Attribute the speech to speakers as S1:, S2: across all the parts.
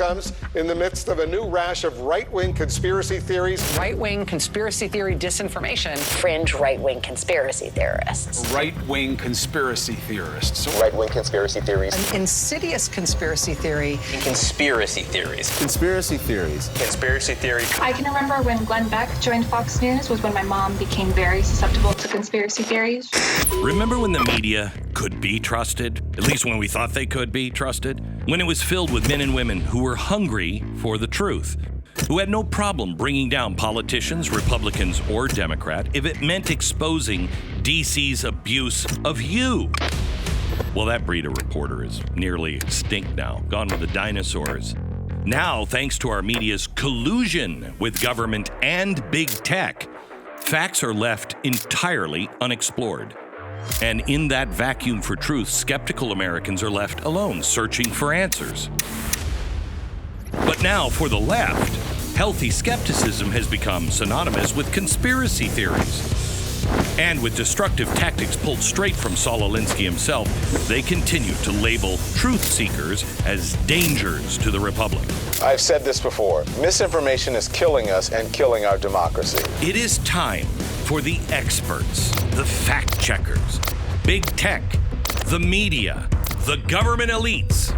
S1: comes in the midst of a new rash of right-wing conspiracy theories.
S2: Right-wing conspiracy theory disinformation.
S3: Fringe right-wing conspiracy theorists.
S4: Right-wing conspiracy theorists.
S5: Right-wing conspiracy theories.
S2: An insidious conspiracy theory.
S6: Conspiracy theories.
S5: Conspiracy theories.
S6: Conspiracy theory.
S7: I can remember when Glenn Beck joined Fox News was when my mom became very susceptible to conspiracy theories.
S8: Remember when the media could be trusted? At least when we thought they could be trusted? When it was filled with men and women who were hungry for the truth, who had no problem bringing down politicians, Republicans or Democrat, if it meant exposing DC's abuse of you. Well, that breed of reporter is nearly extinct now, gone with the dinosaurs. Now, thanks to our media's collusion with government and big tech, facts are left entirely unexplored. And in that vacuum for truth, skeptical Americans are left alone, searching for answers. But now, for the left, healthy skepticism has become synonymous with conspiracy theories. And with destructive tactics pulled straight from Saul Alinsky himself, they continue to label truth seekers as dangers to the Republic.
S5: I've said this before. Misinformation is killing us and killing our democracy.
S8: It is time for the experts, the fact checkers, big tech, the media, the government elites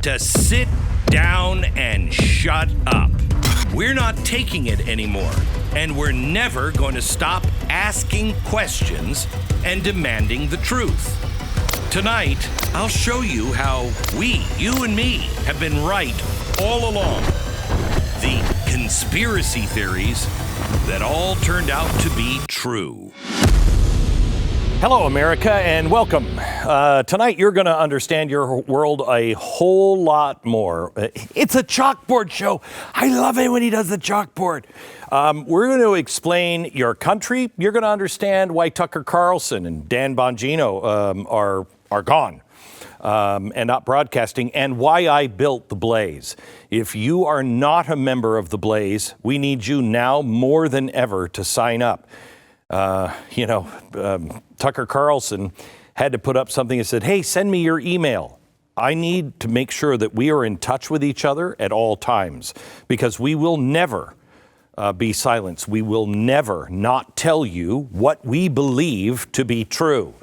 S8: to sit down and shut up. We're not taking it anymore, and we're never going to stop asking questions and demanding the truth. Tonight, I'll show you how we, you and me, have been right all along. The conspiracy theories that all turned out to be true.
S9: Hello, America, and welcome. Tonight, you're going to understand your world a whole lot more. It's a chalkboard show. I love it when he does the chalkboard. We're going to explain your country. You're going to understand why Tucker Carlson and Dan Bongino are gone and not broadcasting, and why I built the Blaze. If you are not a member of the Blaze, we need you now more than ever to sign up. Tucker Carlson had to put up something that said, hey, send me your email. I need to make sure that we are in touch with each other at all times, because we will never be silenced. We will never not tell you what we believe to be true.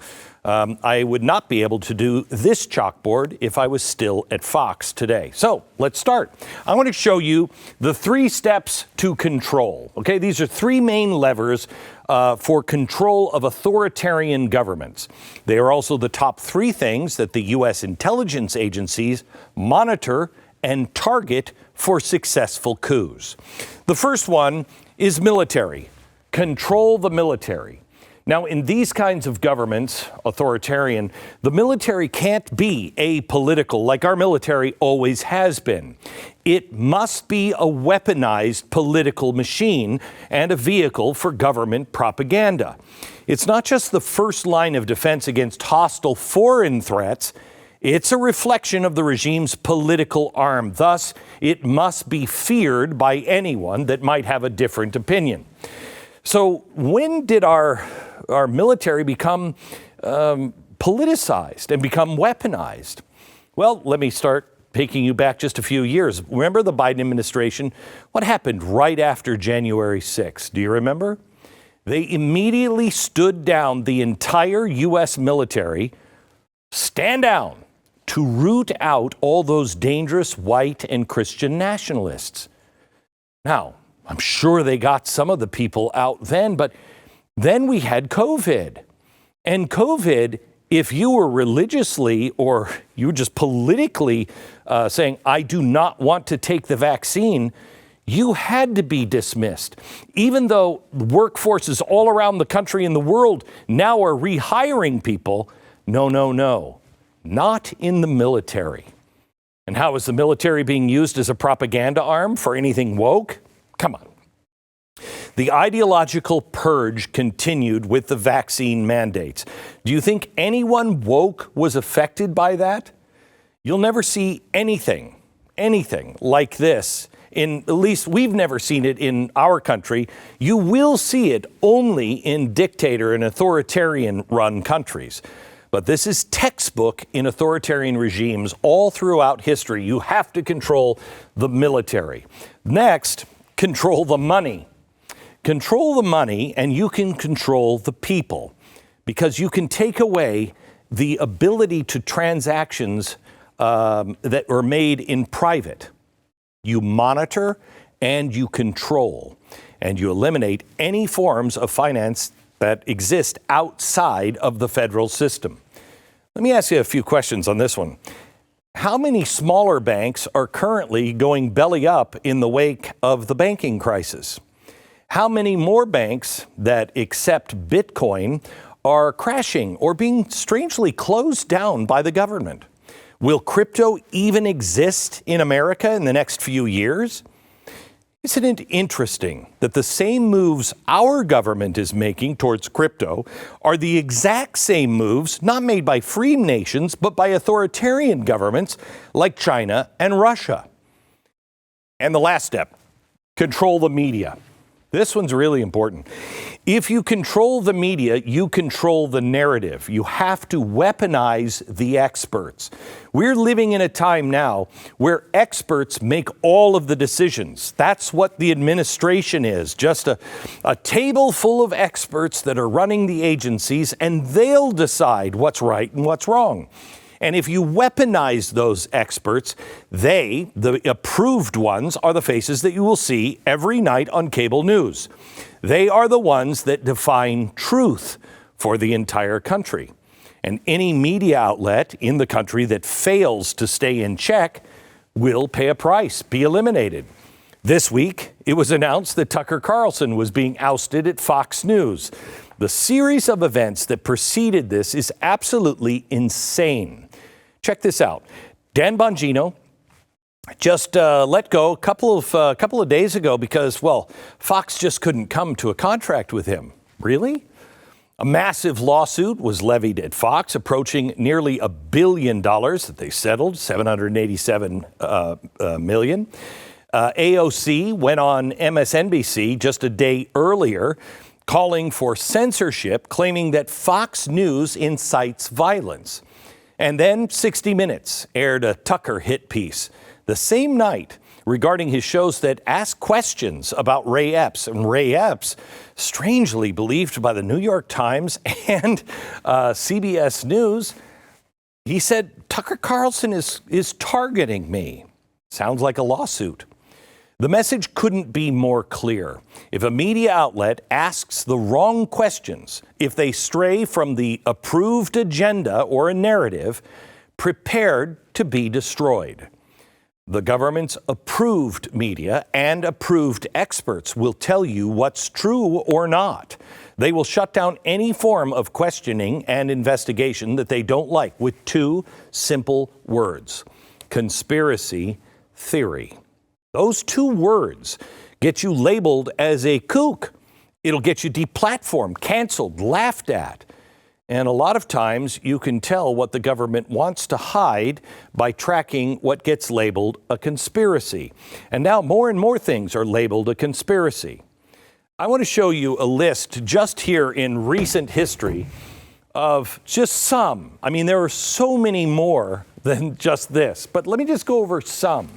S9: I would not be able to do this chalkboard if I was still at Fox today. So let's start. I want to show you the 3 steps to control. Okay, these are 3 main levers for control of authoritarian governments. They are also the top 3 things that the U.S. intelligence agencies monitor and target for successful coups. The first one is military. Control the military. Now, in these kinds of governments, authoritarian, the military can't be apolitical like our military always has been. It must be a weaponized political machine and a vehicle for government propaganda. It's not just the first line of defense against hostile foreign threats. It's a reflection of the regime's political arm. Thus, it must be feared by anyone that might have a different opinion. So when did our military become politicized and become weaponized? Well, let me start taking you back just a few years. Remember the Biden administration? What happened right after January 6th? Do you remember? They immediately stood down the entire U.S. military, stand down, to root out all those dangerous white and Christian nationalists. Now, I'm sure they got some of the people out then, but then we had COVID. And COVID, if you were religiously or you were just politically saying, I do not want to take the vaccine, you had to be dismissed. Even though workforces all around the country and the world now are rehiring people, no, not in the military. And how is the military being used as a propaganda arm for anything woke? Come on. The ideological purge continued with the vaccine mandates. Do you think anyone woke was affected by that? You'll never see anything like this. At least we've never seen it in our country. You will see it only in dictator and authoritarian run countries. But this is textbook in authoritarian regimes all throughout history. You have to control the military. Next, control the money. Control the money and you can control the people, because you can take away the ability to transactions that are made in private. You monitor and you control, and you eliminate any forms of finance that exist outside of the federal system. Let me ask you a few questions on this one. How many smaller banks are currently going belly up in the wake of the banking crisis? How many more banks that accept Bitcoin are crashing or being strangely closed down by the government? Will crypto even exist in America in the next few years? Isn't it interesting that the same moves our government is making towards crypto are the exact same moves not made by free nations, but by authoritarian governments like China and Russia? And the last step, control the media. This one's really important. If you control the media, you control the narrative. You have to weaponize the experts. We're living in a time now where experts make all of the decisions. That's what the administration is, just a table full of experts that are running the agencies, and they'll decide what's right and what's wrong. And if you weaponize those experts, the approved ones, are the faces that you will see every night on cable news. They are the ones that define truth for the entire country. And any media outlet in the country that fails to stay in check will pay a price, be eliminated. This week, it was announced that Tucker Carlson was being ousted at Fox News. The series of events that preceded this is absolutely insane. Check this out. Dan Bongino just let go a couple of days ago because, well, Fox just couldn't come to a contract with him. Really? A massive lawsuit was levied at Fox, approaching nearly $1 billion that they settled, $787 million. AOC went on MSNBC just a day earlier, calling for censorship, claiming that Fox News incites violence. And then 60 Minutes aired a Tucker hit piece the same night regarding his shows that ask questions about Ray Epps. And Ray Epps, strangely believed by the New York Times and CBS News, he said, Tucker Carlson is targeting me. Sounds like a lawsuit. The message couldn't be more clear. If a media outlet asks the wrong questions, if they stray from the approved agenda or a narrative, prepared to be destroyed. The government's approved media and approved experts will tell you what's true or not. They will shut down any form of questioning and investigation that they don't like with two simple words: conspiracy theory. Those two words get you labeled as a kook. It'll get you deplatformed, canceled, laughed at. And a lot of times you can tell what the government wants to hide by tracking what gets labeled a conspiracy. And now more and more things are labeled a conspiracy. I want to show you a list just here in recent history of just some. I mean, there are so many more than just this, but let me just go over some.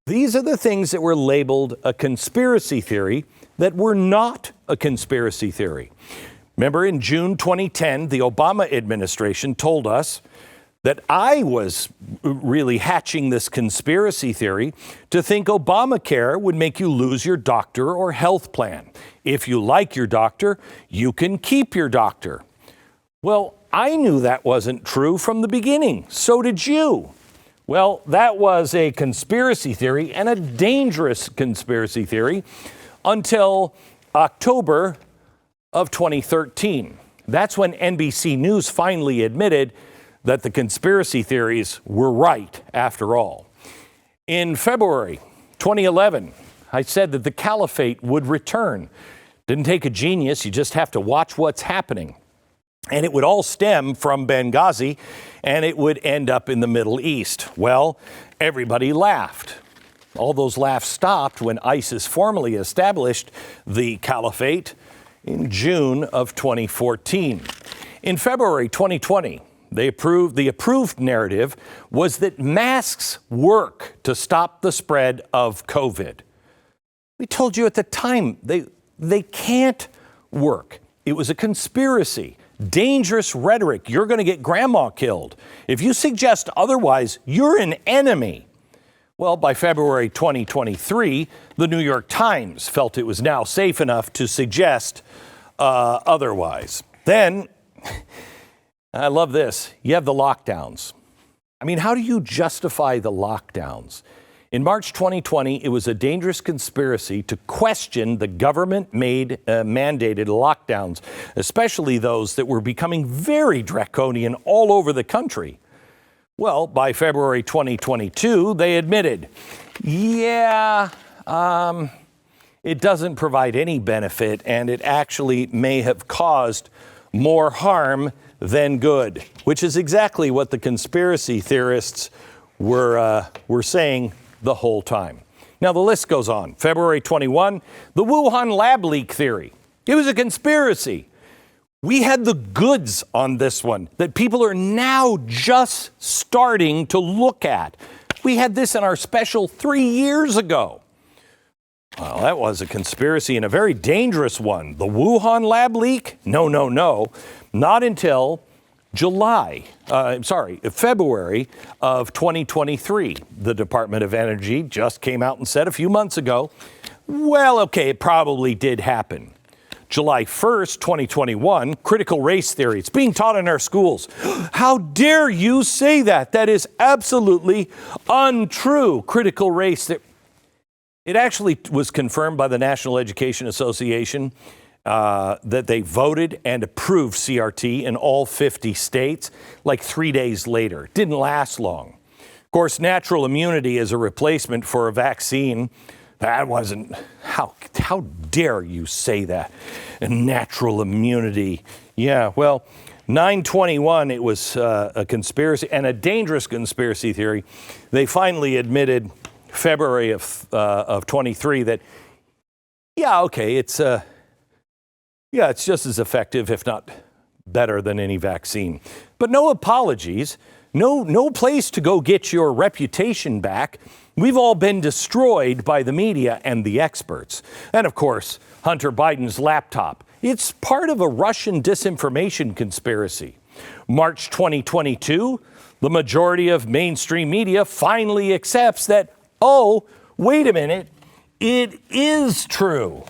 S9: These are the things that were labeled a conspiracy theory that were not a conspiracy theory. Remember, in June 2010, the Obama administration told us that I was really hatching this conspiracy theory to think Obamacare would make you lose your doctor or health plan. If you like your doctor, you can keep your doctor. Well, I knew that wasn't true from the beginning. So did you. Well, that was a conspiracy theory, and a dangerous conspiracy theory, until October of 2013. That's when NBC News finally admitted that the conspiracy theories were right after all. In February 2011, I said that the caliphate would return. Didn't take a genius, you just have to watch what's happening. And it would all stem from Benghazi, and it would end up in the Middle East. Well, everybody laughed. All those laughs stopped when ISIS formally established the caliphate in June of 2014. In February 2020, the approved narrative was that masks work to stop the spread of COVID. We told you at the time they can't work. It was a conspiracy. Dangerous rhetoric. You're going to get grandma killed. If you suggest otherwise, you're an enemy. Well, by February 2023, the New York Times felt it was now safe enough to suggest otherwise. Then, I love this, you have the lockdowns. I mean, how do you justify the lockdowns? In March 2020, it was a dangerous conspiracy to question the government-mandated lockdowns, especially those that were becoming very draconian all over the country. Well, by February 2022, they admitted, it doesn't provide any benefit, and it actually may have caused more harm than good, which is exactly what the conspiracy theorists were saying the whole time. Now, the list goes on. February 21, the Wuhan lab leak theory. It was a conspiracy. We had the goods on this one that people are now just starting to look at. We had this in our special 3 years ago. Well, that was a conspiracy and a very dangerous one. The Wuhan lab leak? No. Not until February of 2023. The Department of Energy just came out and said a few months ago, well, okay, it probably did happen. July 1st, 2021, critical race theory. It's being taught in our schools. How dare you say that? That is absolutely untrue. Critical race theory. It actually was confirmed by the National Education Association that they voted and approved CRT in all 50 states like 3 days later. It didn't last long. Of course, natural immunity is a replacement for a vaccine. That wasn't, how dare you say that? Natural immunity. Yeah, well, 9/21, it was a conspiracy and a dangerous conspiracy theory. They finally admitted February of 23 that, it's just as effective, if not better than any vaccine. But no apologies, no place to go get your reputation back. We've all been destroyed by the media and the experts. And of course, Hunter Biden's laptop. It's part of a Russian disinformation conspiracy. March 2022, the majority of mainstream media finally accepts that, oh, wait a minute, it is true.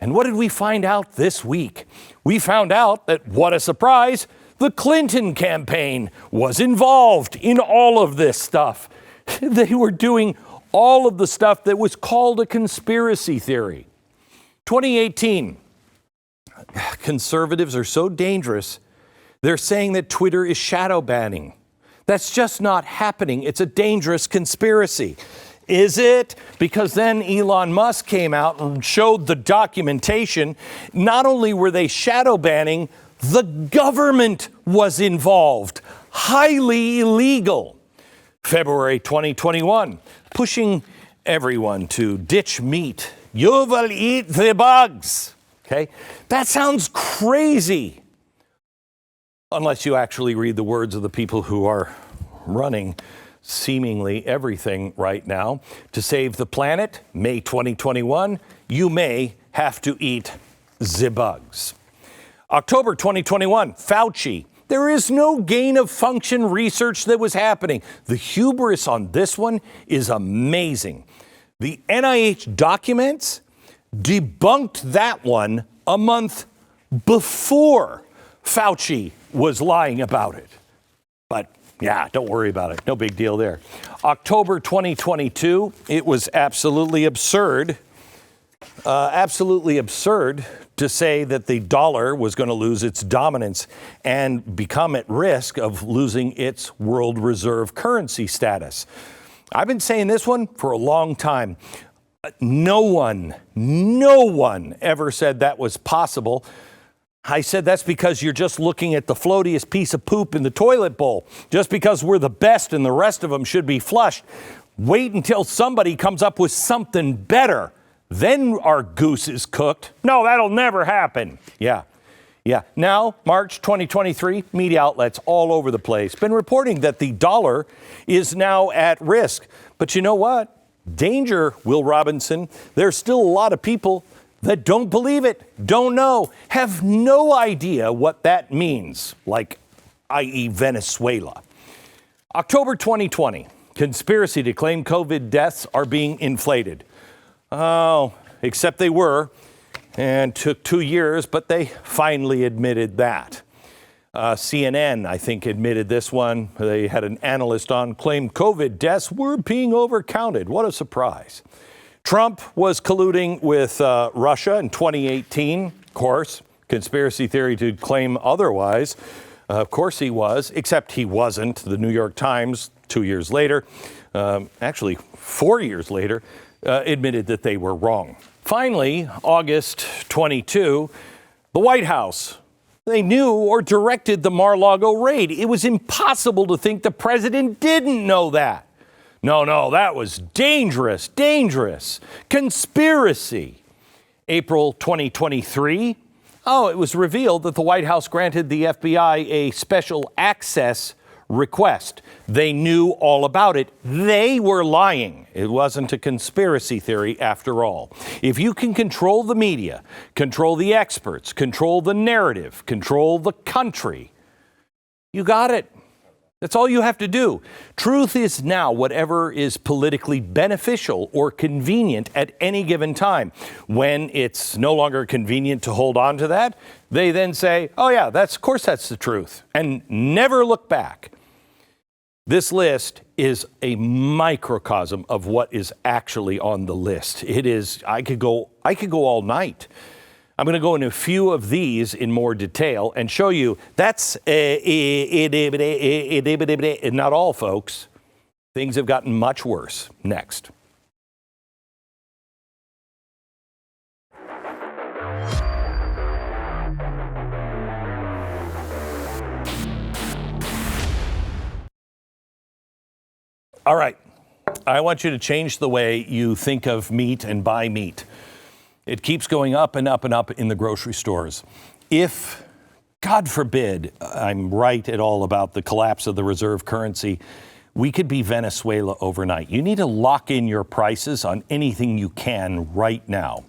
S9: And what did we find out this week? We found out that, what a surprise, the Clinton campaign was involved in all of this stuff. They were doing all of the stuff that was called a conspiracy theory. 2018, conservatives are so dangerous, they're saying that Twitter is shadow banning. That's just not happening. It's a dangerous conspiracy. Is it? Because then Elon Musk came out and showed the documentation. Not only were they shadow banning, the government was involved. Highly illegal. February 2021, pushing everyone to ditch meat. You will eat the bugs. Okay? That sounds crazy. Unless you actually read the words of the people who are running seemingly everything right now. To save the planet, May 2021, you may have to eat the bugs. October 2021, Fauci. There is no gain of function research that was happening. The hubris on this one is amazing. The NIH documents debunked that one a month before Fauci was lying about it. But yeah, don't worry about it. No big deal there. October 2022, it was absolutely absurd to say that the dollar was going to lose its dominance and become at risk of losing its world reserve currency status. I've been saying this one for a long time. No one ever said that was possible. I said that's because you're just looking at the floatiest piece of poop in the toilet bowl. Just because we're the best and the rest of them should be flushed. Wait until somebody comes up with something better. Then our goose is cooked. No, that'll never happen. Yeah, Yeah. Now, March 2023, media outlets all over the place been reporting that the dollar is now at risk. But you know what? Danger, Will Robinson. There's still a lot of people that don't believe it, don't know, have no idea what that means, like, i.e. Venezuela. October 2020, conspiracy to claim COVID deaths are being inflated. Oh, except they were. And took 2 years, but they finally admitted that. CNN, I think, admitted this one. They had an analyst on, claimed COVID deaths were being overcounted. What a surprise. Trump was colluding with Russia in 2018. Of course, conspiracy theory to claim otherwise. Of course he was, except he wasn't. The New York Times, 2 years later, actually 4 years later, admitted that they were wrong. Finally, August 22, the White House, they knew or directed the Mar-a-Lago raid. It was impossible to think the president didn't know that. No, that was dangerous. Conspiracy. April 2023, it was revealed that the White House granted the FBI a special access request. They knew all about it. They were lying. It wasn't a conspiracy theory after all. If you can control the media, control the experts, control the narrative, control the country, you got it. That's all you have to do. Truth is now whatever is politically beneficial or convenient at any given time. When it's no longer convenient to hold on to that, they then say, oh yeah, of course that's the truth, and never look back. This list is a microcosm of what is actually on the list. It is, I could go all night. I'm going to go into a few of these in more detail and show you that's not all, folks. Things have gotten much worse. Next. All right. I want you to change the way you think of meat and buy meat. It keeps going up and up and up in the grocery stores. If, God forbid, I'm right at all about the collapse of the reserve currency, we could be Venezuela overnight. You need to lock in your prices on anything you can right now.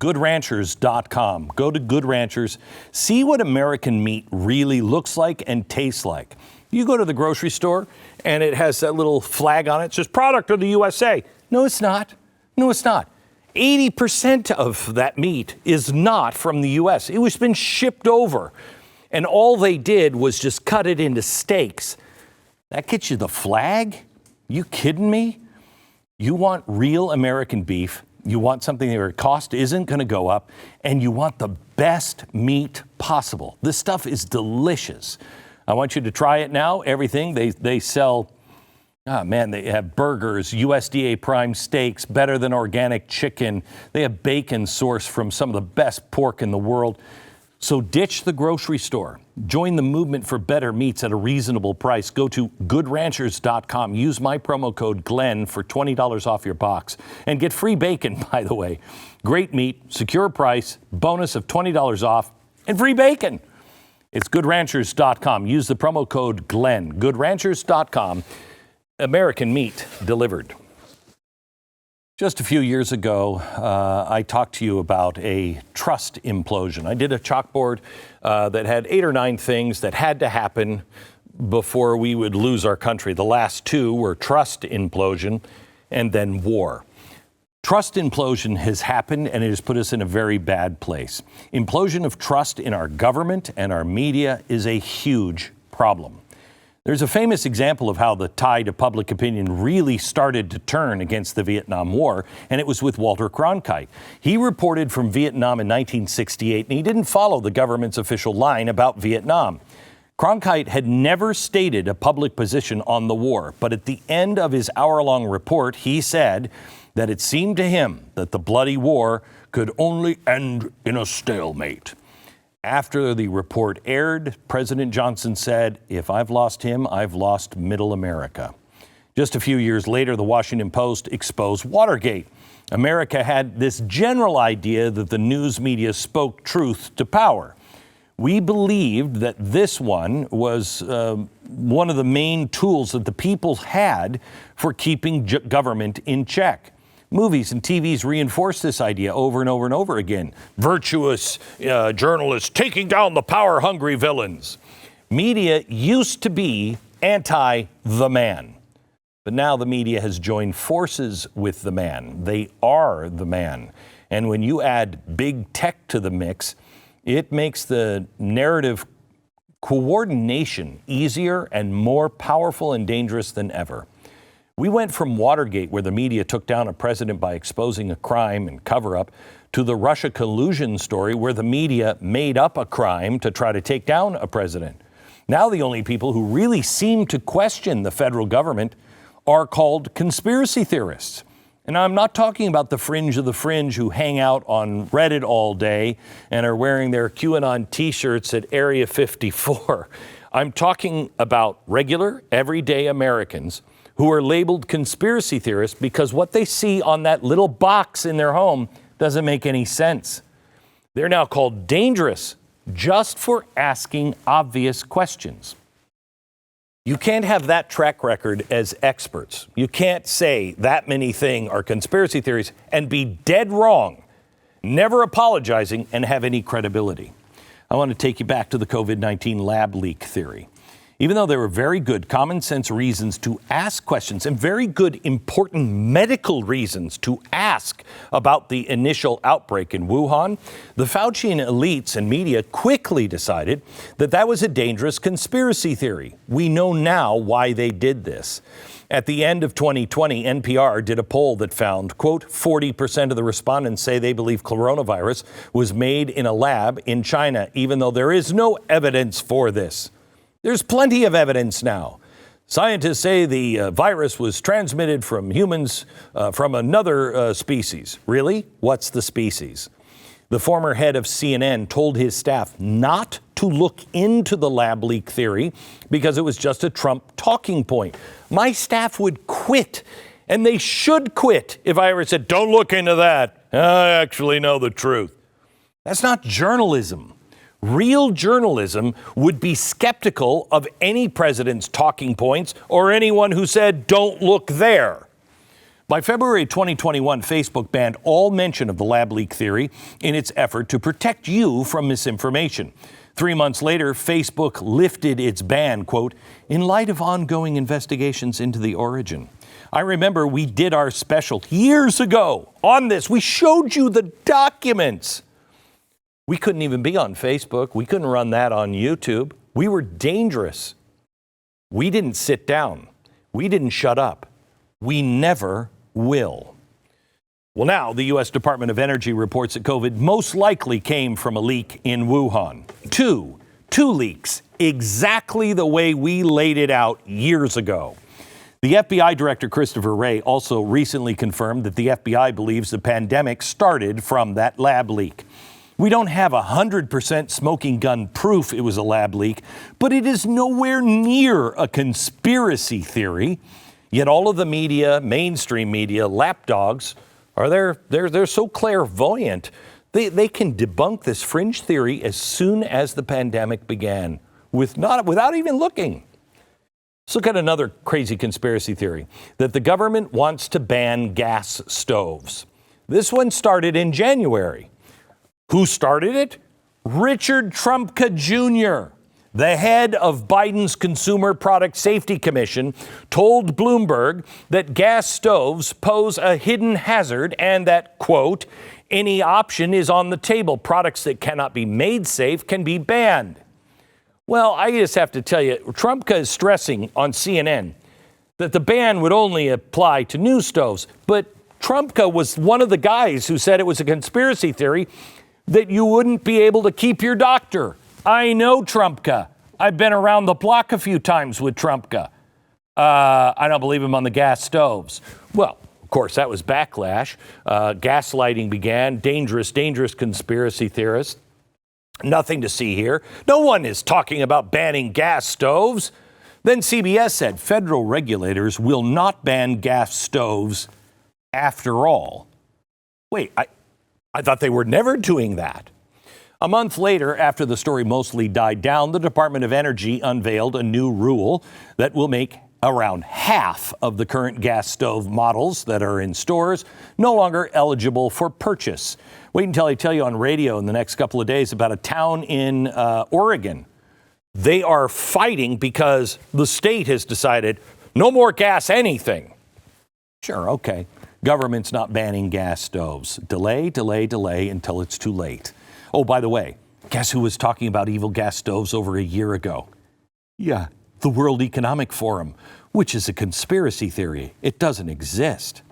S9: GoodRanchers.com. Go to Good Ranchers. See what American meat really looks like and tastes like. You go to the grocery store and it has that little flag on it. It says product of the USA. No, it's not. 80% of that meat is not from the U.S. It was been shipped over. And all they did was just cut it into steaks. That gets you the flag? You kidding me? You want real American beef. You want something that your cost isn't going to go up. And you want the best meat possible. This stuff is delicious. I want you to try it now. Everything they sell. They have burgers, USDA prime steaks, better than organic chicken. They have bacon sourced from some of the best pork in the world. So ditch the grocery store. Join the movement for better meats at a reasonable price. Go to GoodRanchers.com. Use my promo code Glenn for $20 off your box. And get free bacon, by the way. Great meat, secure price, bonus of $20 off, and free bacon. It's GoodRanchers.com. Use the promo code Glenn. GoodRanchers.com. American meat delivered. Just a few years ago, I talked to you about a trust implosion. I did a chalkboard that had 8 or 9 things that had to happen before we would lose our country. The last 2 were trust implosion and then war. Trust implosion has happened, and it has put us in a very bad place. Implosion of trust in our government and our media is a huge problem. There's a famous example of how the tide of public opinion really started to turn against the Vietnam War, and it was with Walter Cronkite. He reported from Vietnam in 1968, and he didn't follow the government's official line about Vietnam. Cronkite had never stated a public position on the war, but at the end of his hour-long report, he said that it seemed to him that the bloody war could only end in a stalemate. After the report aired, President Johnson said, if I've lost him, I've lost middle America. Just a few years later, the Washington Post exposed Watergate. America had this general idea that the news media spoke truth to power. We believed that this one was one of the main tools that the people had for keeping government in check. Movies and TVs reinforce this idea over and over and over again. Virtuous journalists taking down the power-hungry villains. Media used to be anti-the man, but now the media has joined forces with the man. They are the man. And when you add big tech to the mix, it makes the narrative coordination easier and more powerful and dangerous than ever. We went from Watergate, where the media took down a president by exposing a crime and cover-up, to the Russia collusion story, where the media made up a crime to try to take down a president. Now the only people who really seem to question the federal government are called conspiracy theorists. And I'm not talking about the fringe of the fringe who hang out on Reddit all day and are wearing their QAnon t-shirts at Area 54. I'm talking about regular, everyday Americans who are labeled conspiracy theorists because what they see on that little box in their home doesn't make any sense. They're now called dangerous just for asking obvious questions. You can't have that track record as experts. You can't say that many things are conspiracy theories and be dead wrong, never apologizing, and have any credibility. I want to take you back to the COVID-19 lab leak theory. Even though there were very good common sense reasons to ask questions and very good important medical reasons to ask about the initial outbreak in Wuhan, the Faucian elites and media quickly decided that that was a dangerous conspiracy theory. We know now why they did this. At the end of 2020, NPR did a poll that found, quote, 40% of the respondents say they believe coronavirus was made in a lab in China, even though there is no evidence for this. There's plenty of evidence now. Scientists say the virus was transmitted from humans from another species. Really? What's the species? The former head of CNN told his staff not to look into the lab leak theory because it was just a Trump talking point. My staff would quit, and they should quit if I ever said, don't look into that. I actually know the truth. That's not journalism. Real journalism would be skeptical of any president's talking points or anyone who said, don't look there. By February 2021, Facebook banned all mention of the lab leak theory in its effort to protect you from misinformation. 3 months later, Facebook lifted its ban, quote, in light of ongoing investigations into the origin. I remember we did our special years ago on this. We showed you the documents. We couldn't even be on Facebook. We couldn't run that on YouTube. We were dangerous. We didn't sit down. We didn't shut up. We never will. Well, now the U.S. Department of Energy reports that COVID most likely came from a leak in Wuhan. Two leaks, exactly the way we laid it out years ago. The FBI Director Christopher Wray also recently confirmed that the FBI believes the pandemic started from that lab leak. We don't have 100% smoking gun proof it was a lab leak, but it is nowhere near a conspiracy theory. Yet all of the media, mainstream media, lapdogs, they're so clairvoyant. They can debunk this fringe theory as soon as the pandemic began, without even looking. Let's look at another crazy conspiracy theory, that the government wants to ban gas stoves. This one started in January. Who started it? Richard Trumka Jr., the head of Biden's Consumer Product Safety Commission, told Bloomberg that gas stoves pose a hidden hazard and that, quote, any option is on the table. Products that cannot be made safe can be banned. Well, I just have to tell you, Trumka is stressing on CNN that the ban would only apply to new stoves. But Trumka was one of the guys who said it was a conspiracy theory that you wouldn't be able to keep your doctor. I know Trumka. I've been around the block a few times with Trumka. I don't believe him on the gas stoves. Well, of course, that was backlash. Gaslighting began. Dangerous conspiracy theorists. Nothing to see here. No one is talking about banning gas stoves. Then CBS said federal regulators will not ban gas stoves after all. Wait, I thought they were never doing that. A month later, after the story mostly died down, the Department of Energy unveiled a new rule that will make around half of the current gas stove models that are in stores no longer eligible for purchase. Wait until I tell you on radio in the next couple of days about a town in Oregon. They are fighting because the state has decided no more gas anything. Sure, okay. Government's not banning gas stoves. Delay, delay, delay until it's too late. Oh, by the way, guess who was talking about evil gas stoves over a year ago? Yeah, the World Economic Forum, which is a conspiracy theory. It doesn't exist.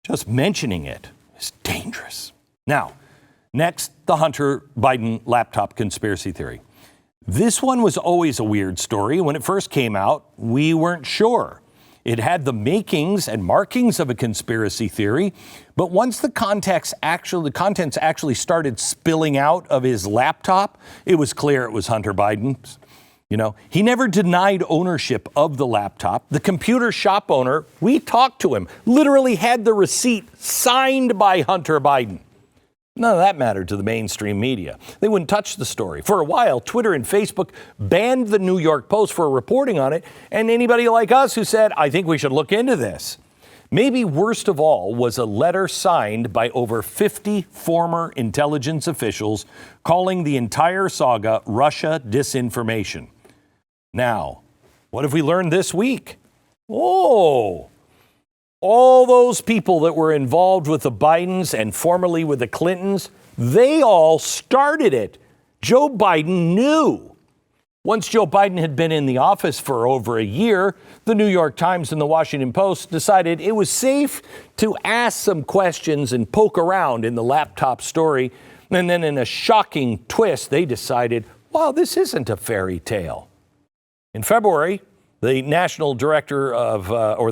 S9: Just mentioning it is dangerous. Now, next, the Hunter Biden laptop conspiracy theory. This one was always a weird story. When it first came out, we weren't sure. It had the makings and markings of a conspiracy theory, but once the contents actually started spilling out of his laptop, it was clear it was Hunter Biden's. You know, he never denied ownership of the laptop. The computer shop owner, we talked to him, literally had the receipt signed by Hunter Biden. None of that mattered to the mainstream media. They wouldn't touch the story. For a while, Twitter and Facebook banned the New York Post for reporting on it, and anybody like us who said, I think we should look into this. Maybe worst of all was a letter signed by over 50 former intelligence officials calling the entire saga Russia disinformation. Now, what have we learned this week? Oh, all those people that were involved with the Bidens and formerly with the Clintons, they all started it. Joe Biden knew. Once Joe Biden had been in the office for over a year, the New York Times and the Washington Post decided it was safe to ask some questions and poke around in the laptop story. And then in a shocking twist, they decided, wow, this isn't a fairy tale. In February, the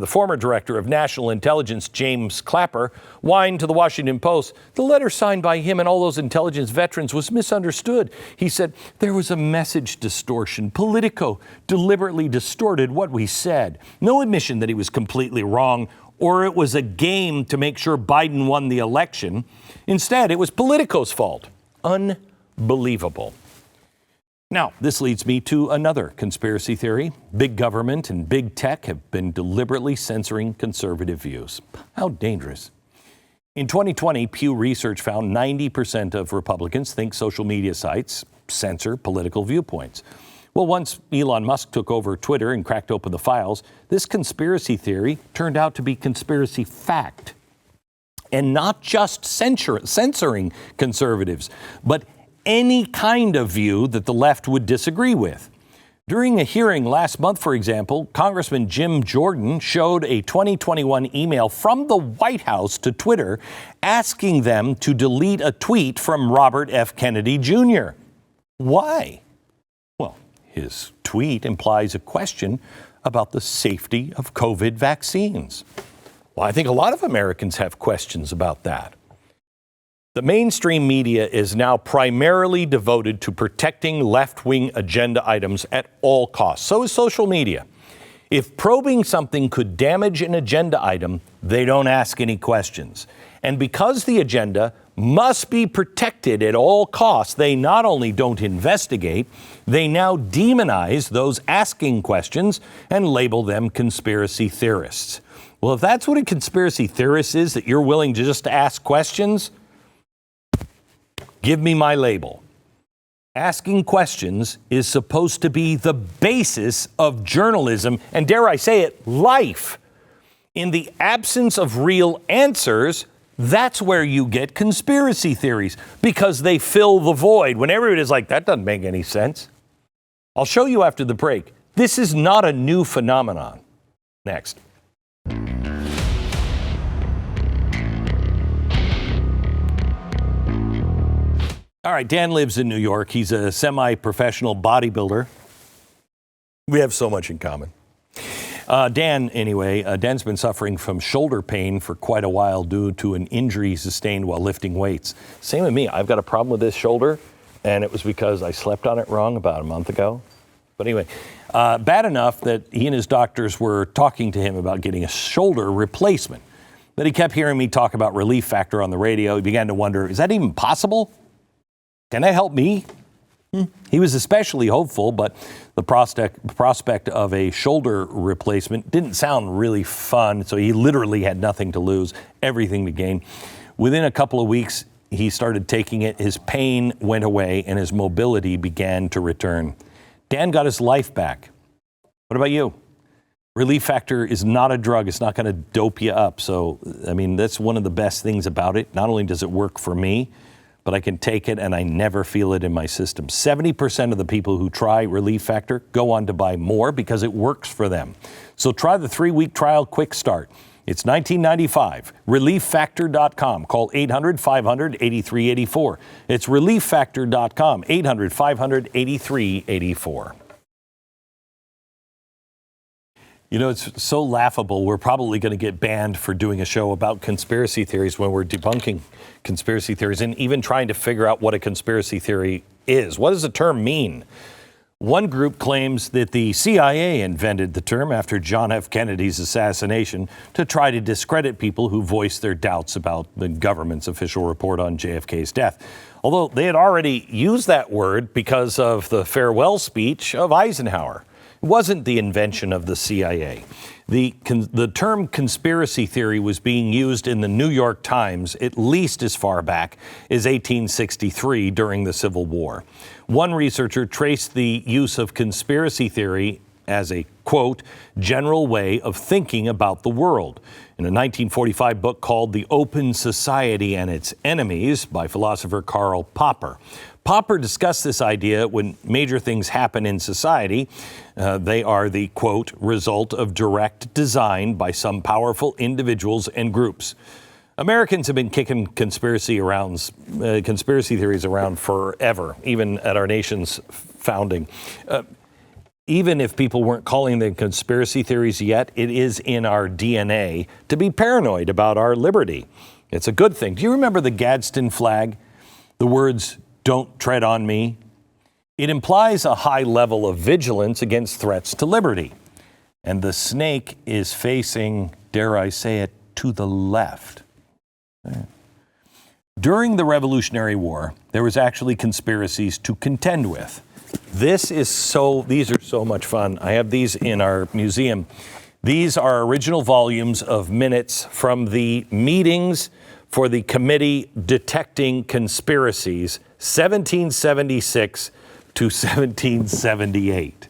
S9: former director of national intelligence, James Clapper, whined to the Washington Post, the letter signed by him and all those intelligence veterans was misunderstood. He said, there was a message distortion. Politico deliberately distorted what we said. No admission that he was completely wrong or it was a game to make sure Biden won the election. Instead, it was Politico's fault. Unbelievable. Now, this leads me to another conspiracy theory. Big government and big tech have been deliberately censoring conservative views. How dangerous. In 2020, Pew Research found 90% of Republicans think social media sites censor political viewpoints. Well, once Elon Musk took over Twitter and cracked open the files, this conspiracy theory turned out to be conspiracy fact. And not just censoring conservatives, but any kind of view that the left would disagree with. During a hearing last month, for example, Congressman Jim Jordan showed a 2021 email from the White House to Twitter asking them to delete a tweet from Robert F. Kennedy Jr. Why? Well, his tweet implies a question about the safety of COVID vaccines. Well, I think a lot of Americans have questions about that. The mainstream media is now primarily devoted to protecting left-wing agenda items at all costs. So is social media. If probing something could damage an agenda item, they don't ask any questions. And because the agenda must be protected at all costs, they not only don't investigate, they now demonize those asking questions and label them conspiracy theorists. Well, if that's what a conspiracy theorist is, that you're willing to just ask questions, give me my label. Asking questions is supposed to be the basis of journalism and, dare I say it, life. In the absence of real answers, that's where you get conspiracy theories, because they fill the void when everybody's like, that doesn't make any sense. I'll show you after the break. This is not a new phenomenon. Next. All right, Dan lives in New York. He's a semi-professional bodybuilder. We have so much in common. Dan's been suffering from shoulder pain for quite a while due to an injury sustained while lifting weights. Same with me. I've got a problem with this shoulder, and it was because I slept on it wrong about a month ago. But anyway, bad enough that he and his doctors were talking to him about getting a shoulder replacement. But he kept hearing me talk about Relief Factor on the radio. He began to wonder, is that even possible? Can that help me? He was especially hopeful, but the prospect of a shoulder replacement didn't sound really fun, so he literally had nothing to lose, everything to gain. Within a couple of weeks, he started taking it, his pain went away, and his mobility began to return. Dan got his life back. What about you? Relief Factor is not a drug. It's not going to dope you up. So, I mean, that's one of the best things about it. Not only does it work for me, but I can take it and I never feel it in my system. 70% of the people who try Relief Factor go on to buy more because it works for them. So try the 3-week trial quick start. It's $19.95. ReliefFactor.com. Call 800-500-8384. It's ReliefFactor.com. 800-500-8384. You know, it's so laughable. We're probably going to get banned for doing a show about conspiracy theories when we're debunking conspiracy theories and even trying to figure out what a conspiracy theory is. What does the term mean? One group claims that the CIA invented the term after John F. Kennedy's assassination to try to discredit people who voiced their doubts about the government's official report on JFK's death. Although they had already used that word because of the farewell speech of Eisenhower. It wasn't the invention of the CIA. The term conspiracy theory was being used in the New York Times at least as far back as 1863 during the Civil War. One researcher traced the use of conspiracy theory as a, quote, general way of thinking about the world in a 1945 book called The Open Society and Its Enemies by philosopher Karl Popper. Popper discussed this idea when major things happen in society. They are the, quote, result of direct design by some powerful individuals and groups. Americans have been kicking conspiracy theories around forever, even at our nation's founding. Even if people weren't calling them conspiracy theories yet, it is in our DNA to be paranoid about our liberty. It's a good thing. Do you remember the Gadsden flag? The words, "Don't tread on me." It implies a high level of vigilance against threats to liberty. And the snake is facing, dare I say it, to the left. During the Revolutionary War, there was actually conspiracies to contend with. These are so much fun. I have these in our museum. These are original volumes of minutes from the meetings for the Committee Detecting Conspiracies, 1776 to 1778.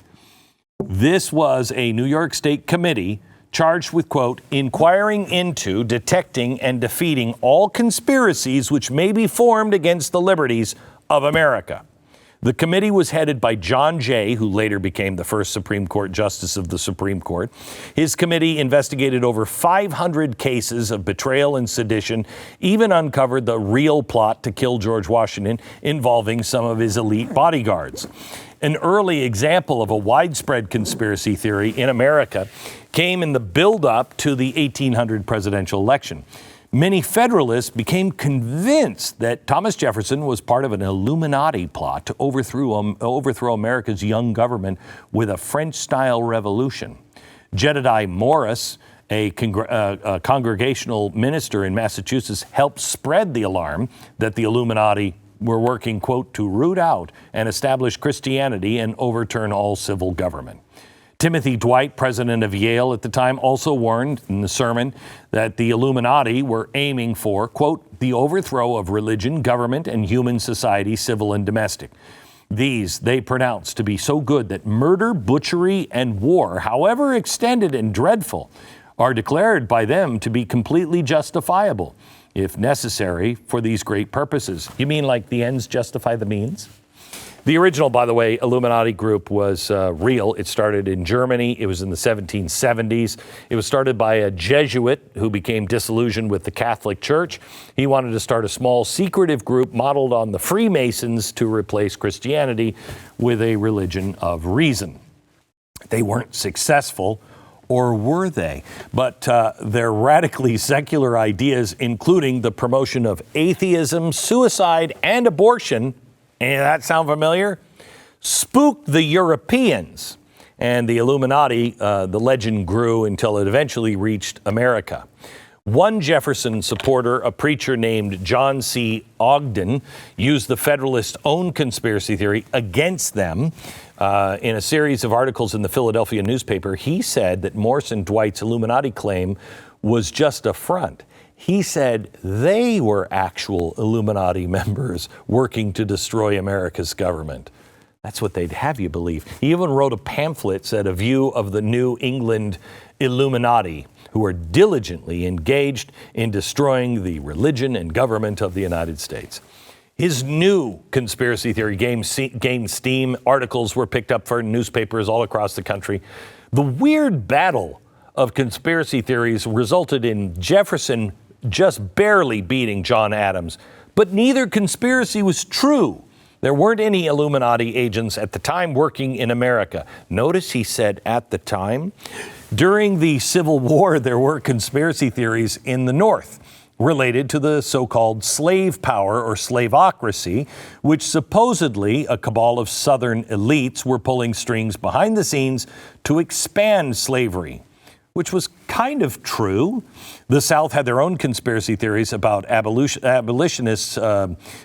S9: This was a New York State committee charged with, quote, inquiring into, detecting, and defeating all conspiracies which may be formed against the liberties of America. The committee was headed by John Jay, who later became the first Supreme Court Justice of the Supreme Court. His committee investigated over 500 cases of betrayal and sedition, even uncovered the real plot to kill George Washington involving some of his elite bodyguards. An early example of a widespread conspiracy theory in America came in the build-up to the 1800 presidential election. Many Federalists became convinced that Thomas Jefferson was part of an Illuminati plot to overthrow America's young government with a French-style revolution. Jedediah Morris, a congregational minister in Massachusetts, helped spread the alarm that the Illuminati were working, quote, to root out and establish Christianity and overturn all civil government. Timothy Dwight, president of Yale at the time, also warned in the sermon that the Illuminati were aiming for, quote, the overthrow of religion, government, and human society, civil and domestic. These they pronounced to be so good that murder, butchery, and war, however extended and dreadful, are declared by them to be completely justifiable, if necessary, for these great purposes. You mean like the ends justify the means? The original, by the way, Illuminati group was real. It started in Germany. It was in the 1770s. It was started by a Jesuit who became disillusioned with the Catholic Church. He wanted to start a small secretive group modeled on the Freemasons to replace Christianity with a religion of reason. They weren't successful, or were they? But their radically secular ideas, including the promotion of atheism, suicide, and abortion, any of that sound familiar? Spooked the Europeans. And the Illuminati, the legend grew until it eventually reached America. One Jefferson supporter, a preacher named John C. Ogden, used the Federalists' own conspiracy theory against them. In a series of articles in the Philadelphia newspaper, he said that Morse and Dwight's Illuminati claim was just a front. He said they were actual Illuminati members working to destroy America's government. That's what they'd have you believe. He even wrote a pamphlet, said a view of the New England Illuminati, who are diligently engaged in destroying the religion and government of the United States. His new conspiracy theory gained steam. Articles were picked up for newspapers all across the country. The weird battle of conspiracy theories resulted in Jefferson just barely beating John Adams, but neither conspiracy was true. There weren't any Illuminati agents at the time working in America. Notice he said at the time. During the Civil War, there were conspiracy theories in the North related to the so-called slave power or slaveocracy, which supposedly a cabal of Southern elites were pulling strings behind the scenes to expand slavery, which was kind of true. The South had their own conspiracy theories about abolitionists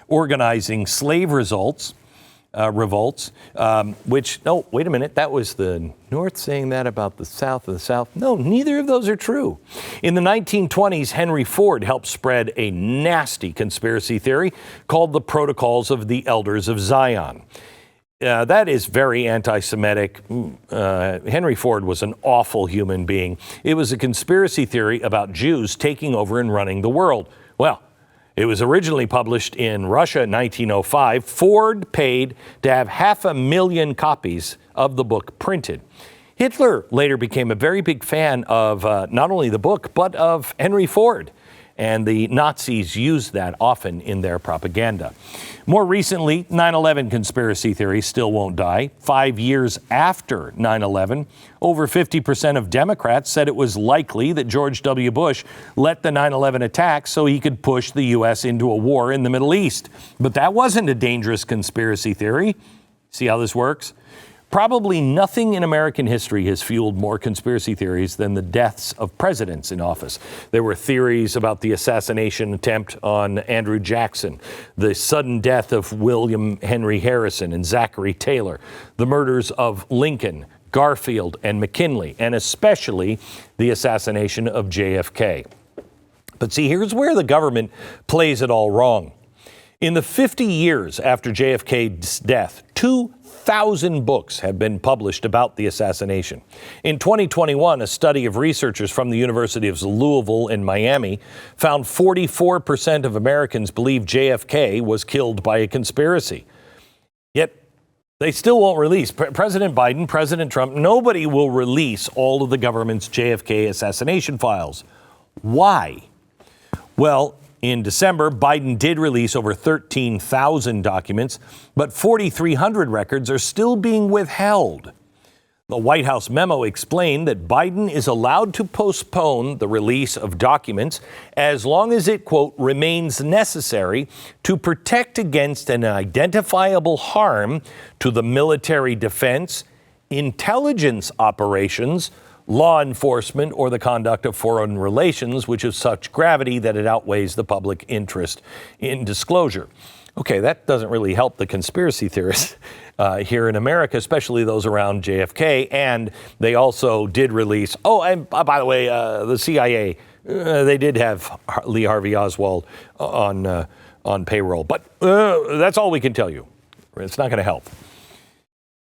S9: organizing slave revolts, which, no, wait a minute, that was the North saying that about the South of the South. No, neither of those are true. In the 1920s, Henry Ford helped spread a nasty conspiracy theory called the Protocols of the Elders of Zion. That is very anti-Semitic. Henry Ford was an awful human being. It was a conspiracy theory about Jews taking over and running the world. Well, it was originally published in Russia in 1905. Ford paid to have 500,000 copies of the book printed. Hitler later became a very big fan of not only the book, but of Henry Ford. And the Nazis used that often in their propaganda. More recently, 9/11 conspiracy theory still won't die. 5 years after 9/11, over 50% of Democrats said it was likely that George W. Bush let the 9/11 attacks so he could push the U.S. into a war in the Middle East. But that wasn't a dangerous conspiracy theory. See how this works? Probably nothing in American history has fueled more conspiracy theories than the deaths of presidents in office. There were theories about the assassination attempt on Andrew Jackson, the sudden death of William Henry Harrison and Zachary Taylor, the murders of Lincoln, Garfield, and McKinley, and especially the assassination of JFK. But see, here's where the government plays it all wrong. In the 50 years after JFK's death, 2,000 books have been published about the assassination. In 2021, a study of researchers from the University of Louisville in Miami found 44% of Americans believe JFK was killed by a conspiracy. Yet they still won't release. President Biden, President Trump, nobody will release all of the government's JFK assassination files. Why? Well, in December, Biden did release over 13,000 documents, but 4,300 records are still being withheld. The White House memo explained that Biden is allowed to postpone the release of documents as long as it, quote, remains necessary to protect against an identifiable harm to the military defense, intelligence operations, law enforcement, or the conduct of foreign relations, which is such gravity that it outweighs the public interest in disclosure. Okay, that doesn't really help the conspiracy theorists here in America, especially those around JFK. And they also did release, and by the way, the CIA, they did have Lee Harvey Oswald on payroll. But that's all we can tell you. It's not going to help.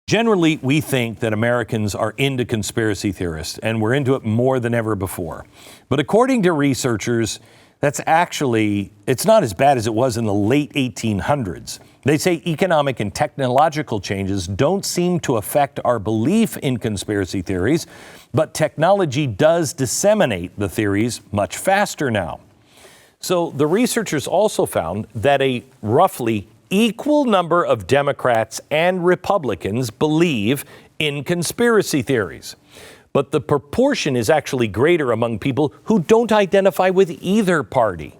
S9: Generally, we think that Americans are into conspiracy theorists, and we're into it more than ever before. But according to researchers, it's not as bad as it was in the late 1800s. They say economic and technological changes don't seem to affect our belief in conspiracy theories, but technology does disseminate the theories much faster now. So the researchers also found that a roughly equal number of Democrats and Republicans believe in conspiracy theories. But the proportion is actually greater among people who don't identify with either party.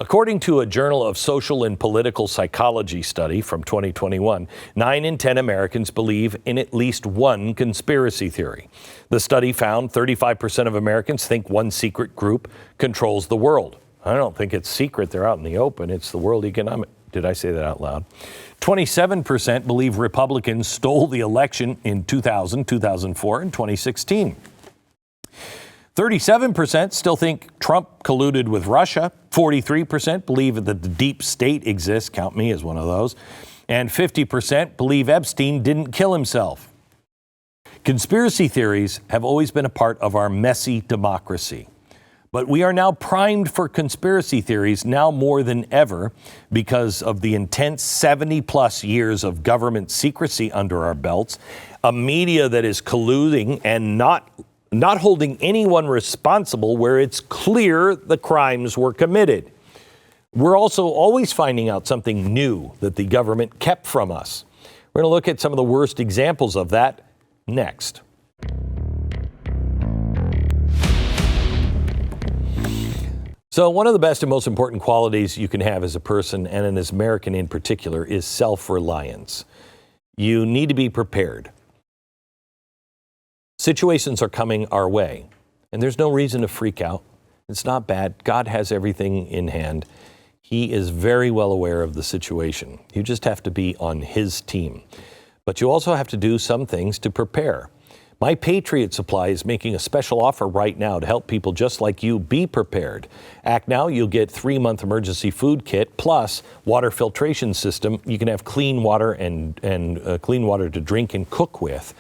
S9: According to a Journal of Social and Political Psychology study from 2021, 9 in 10 Americans believe in at least one conspiracy theory. The study found 35% of Americans think one secret group controls the world. I don't think it's secret. They're out in the open. It's the World Economic. Did I say that out loud? 27% believe Republicans stole the election in 2000, 2004, and 2016. 37% still think Trump colluded with Russia. 43% believe that the deep state exists. Count me as one of those. And 50% believe Epstein didn't kill himself. Conspiracy theories have always been a part of our messy democracy. But we are now primed for conspiracy theories now more than ever because of the intense 70-plus years of government secrecy under our belts, a media that is colluding and not holding anyone responsible where it's clear the crimes were committed. We're also always finding out something new that the government kept from us. We're going to look at some of the worst examples of that next. So one of the best and most important qualities you can have as a person, and as an American in particular, is self-reliance. You need to be prepared. Situations are coming our way, and there's no reason to freak out. It's not bad. God has everything in hand. He is very well aware of the situation. You just have to be on his team. But you also have to do some things to prepare. My Patriot Supply is making a special offer right now to help people just like you be prepared. Act now, you'll get 3-month emergency food kit plus water filtration system. You can have clean water and clean water to drink and cook with.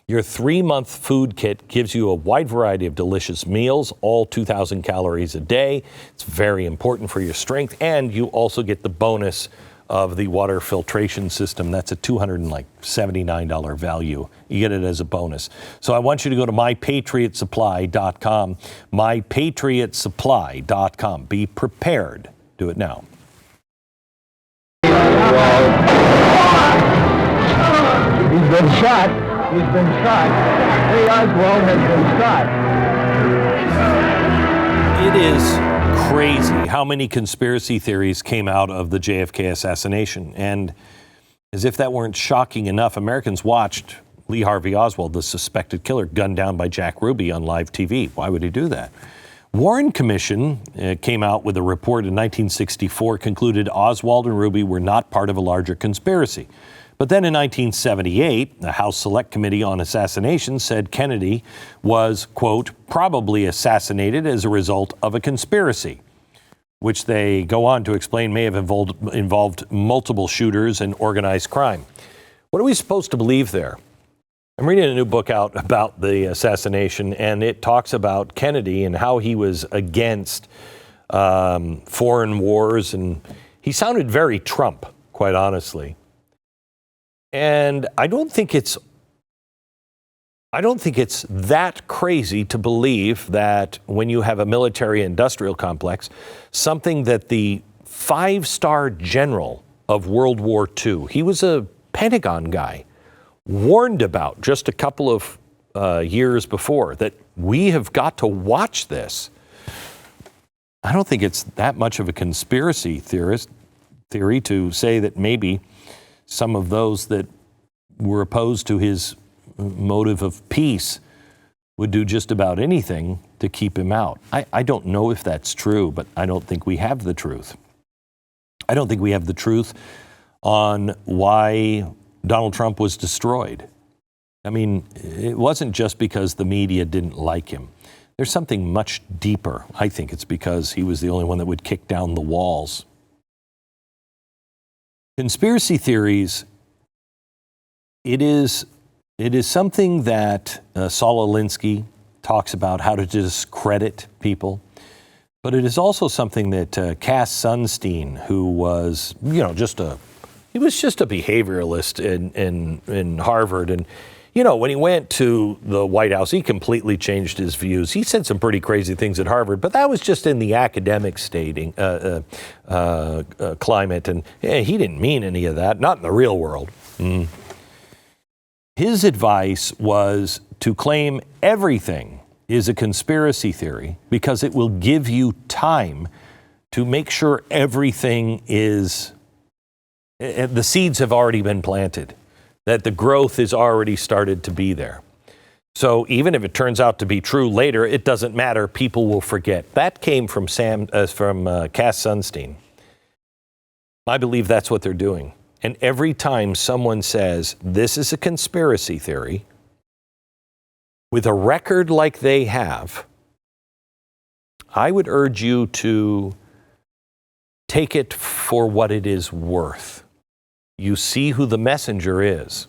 S9: Your 3-month food kit gives you a wide variety of delicious meals, all 2,000 calories a day. It's very important for your strength, and you also get the bonus of the water filtration system. That's a $279 value. You get it as a bonus. So I want you to go to mypatriotsupply.com, mypatriotsupply.com. Be prepared. Do it now.
S10: He's been shot. He's been shot. Lee Oswald has been shot.
S9: It is crazy how many conspiracy theories came out of the JFK assassination. And as if that weren't shocking enough, Americans watched Lee Harvey Oswald, the suspected killer, gunned down by Jack Ruby on live TV. Why would he do that? Warren Commission came out with a report in 1964, concluded Oswald and Ruby were not part of a larger conspiracy. But then in 1978, the House Select Committee on Assassination said Kennedy was, quote, probably assassinated as a result of a conspiracy, which they go on to explain may have involved multiple shooters and organized crime. What are we supposed to believe there? I'm reading a new book out about the assassination, and it talks about Kennedy and how he was against foreign wars, and he sounded very Trump, quite honestly. And I don't think it's that crazy to believe that when you have a military-industrial complex, something that the 5-star general of World War II, he was a Pentagon guy, warned about just a couple of years before, that we have got to watch this. I don't think it's that much of a conspiracy theory to say that maybe some of those that were opposed to his motive of peace would do just about anything to keep him out. I don't know if that's true, but I don't think we have the truth. I don't think we have the truth on why Donald Trump was destroyed. I mean, it wasn't just because the media didn't like him. There's something much deeper. I think it's because he was the only one that would kick down the walls. Conspiracy theories, it is something that Saul Alinsky talks about, how to discredit people. But it is also something that Cass Sunstein, who was, just a behavioralist in Harvard. And, when he went to the White House, he completely changed his views. He said some pretty crazy things at Harvard, but that was just in the academic climate. And he didn't mean any of that, not in the real world. His advice was to claim everything is a conspiracy theory because it will give you time to make sure everything is, the seeds have already been planted, that the growth is already started to be there. So even if it turns out to be true later, it doesn't matter. People will forget. That came from Cass Sunstein. I believe that's what they're doing. And every time someone says this is a conspiracy theory, with a record like they have, I would urge you to take it for what it is worth. You see who the messenger is.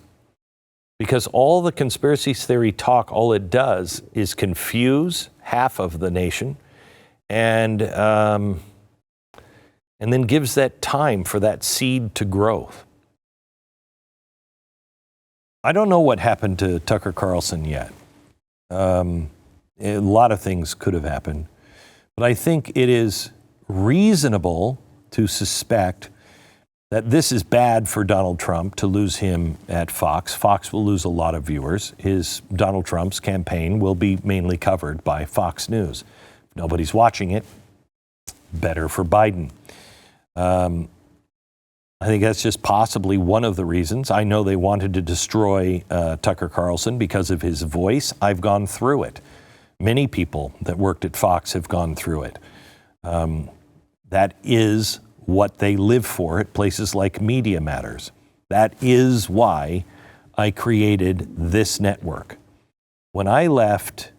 S9: Because all the conspiracy theory talk, all it does is confuse half of the nation and then gives that time for that seed to grow. I don't know what happened to Tucker Carlson yet. A lot of things could have happened. But I think it is reasonable to suspect that this is bad for Donald Trump to lose him at Fox. Fox will lose a lot of viewers. Donald Trump's campaign will be mainly covered by Fox News. If nobody's watching it, better for Biden. I think that's just possibly one of the reasons. I know they wanted to destroy Tucker Carlson because of his voice. I've gone through it. Many people that worked at Fox have gone through it. That is what they live for at places like Media Matters. That is why I created this network. When I left,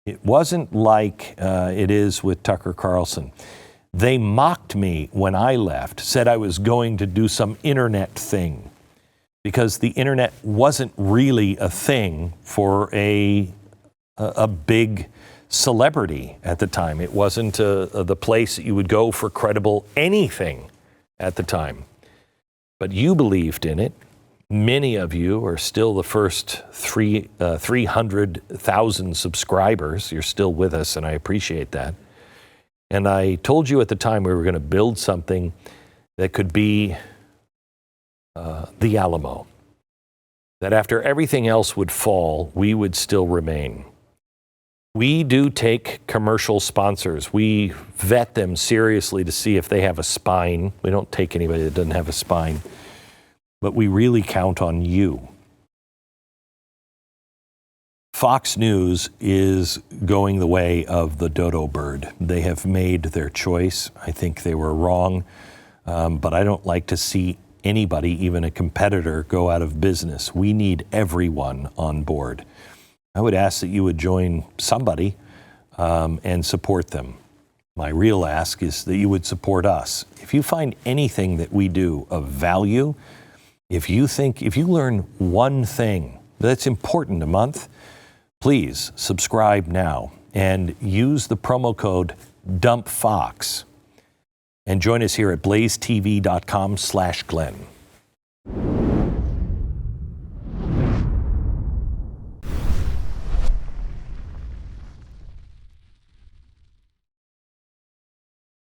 S9: it wasn't like it is with Tucker Carlson. They mocked me when I left, said I was going to do some internet thing, because the internet wasn't really a thing for a big celebrity at the time. It wasn't the place that you would go for credible anything at the time. But you believed in it. Many of you are still the first 300,000 subscribers. You're still with us, and I appreciate that. And I told you at the time we were going to build something that could be the Alamo. That after everything else would fall, we would still remain. We do take commercial sponsors. We vet them seriously to see if they have a spine. We don't take anybody that doesn't have a spine. But we really count on you. Fox News is going the way of the dodo bird. They have made their choice. I think they were wrong. But I don't like to see anybody, even a competitor, go out of business. We need everyone on board. I would ask that you would join somebody and support them. My real ask is that you would support us. If you find anything that we do of value, if you learn one thing that's important a month, please subscribe now and use the promo code DUMPFOX and join us here at blazetv.com/Glenn.